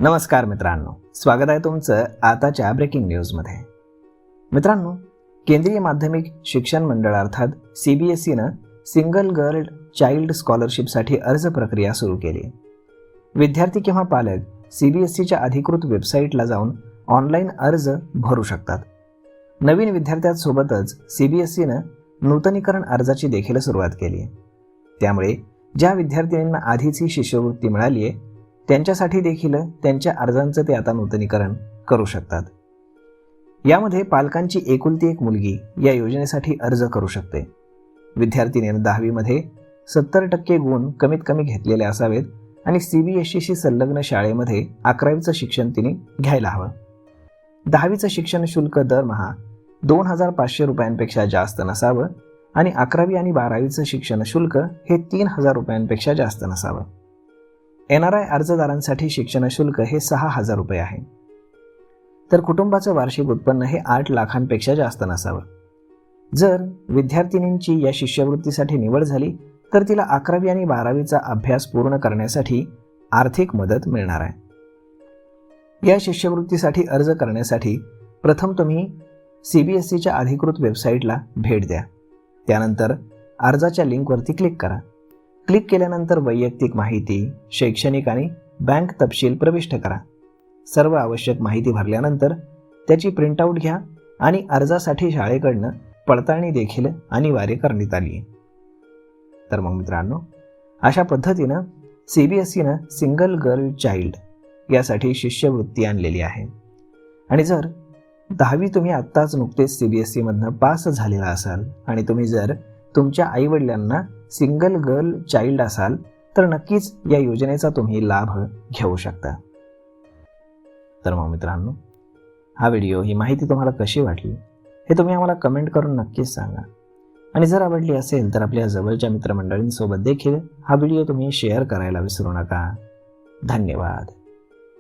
नमस्कार मित्रांनो, स्वागत आहे तुमचं आताच्या ब्रेकिंग न्यूजमध्ये। मित्रांनो, केंद्रीय माध्यमिक शिक्षण मंडळ अर्थात CBSEनं सिंगल गर्ल चाइल्ड स्कॉलरशिपसाठी अर्ज प्रक्रिया सुरू केली। विद्यार्थी किंवा पालक CBSEच्या अधिकृत वेबसाईटला जाऊन ऑनलाईन अर्ज भरू शकतात। नवीन विद्यार्थ्यांसोबतच CBSEनं नूतनीकरण अर्जाची देखील सुरुवात केली आहे। त्यामुळे ज्या विद्यार्थ्यांना आधीची शिष्यवृत्ती मिळाली आहे त्यांच्यासाठी देखील त्यांच्या अर्जांचं ते आता नूतनीकरण करू शकतात। यामध्ये पालकांची एकुलती एक मुलगी या योजनेसाठी अर्ज करू शकते। विद्यार्थिनीने 10वी मध्ये 70% गुण कमीत कमी घेतलेले असावेत आणि CBSEशी संलग्न शाळेमध्ये 11वीचं शिक्षण तिने घ्यायला हवं। 10वीचं शिक्षण शुल्क दरमहा 2500 रुपयांपेक्षा जास्त नसावं आणि 11वी आणि 12वीचं शिक्षण शुल्क हे 3000 रुपयांपेक्षा जास्त नसावं। NRI अर्जदारांसाठी शिक्षण शुल्क हे 6000 रुपये आहे। तर कुटुंबाचं वार्षिक उत्पन्न हे 8 लाखांपेक्षा जास्त नसावं। जर विद्यार्थिनींची या शिष्यवृत्तीसाठी निवड झाली तर तिला 11वी आणि 12वीचा अभ्यास पूर्ण करण्यासाठी आर्थिक मदत मिळणार आहे। या शिष्यवृत्तीसाठी अर्ज करण्यासाठी प्रथम तुम्ही CBSEच्या अधिकृत वेबसाईटला भेट द्या। त्यानंतर अर्जाच्या लिंकवरती क्लिक करा। क्लिक केल्यानंतर वैयक्तिक माहिती, शैक्षणिक आणि बँक तपशील प्रविष्ट करा। सर्व आवश्यक माहिती भरल्यानंतर त्याची प्रिंटआउट घ्या आणि अर्जासाठी शाळेकडनं पडताळणी देखील अनिवार्य करण्यात आली आहे। तर मग मित्रांनो, अशा पद्धतीनं CBSEनं सिंगल गर्ल चाइल्ड यासाठी शिष्यवृत्ती आणलेली आहे। आणि जर 10वी तुम्ही आत्ताच नुकतेच CBSEमधनं पास झालेला असाल आणि तुम्ही जर तुमच्या आईवडिलांना सिंगल गर्ल चाइल्ड असाल तर नक्कीच या योजनेचा तुम्ही लाभ घेऊ शकता। तर मग मित्रांनो, हा व्हिडिओ, ही माहिती तुम्हाला कशी वाटली हे तुम्ही आम्हाला कमेंट करून नक्कीच सांगा। आणि जर आवडली असेल तर आपल्या जवळच्या मित्रमंडळींसोबत देखील हा व्हिडिओ तुम्ही शेअर करायला विसरू नका। धन्यवाद।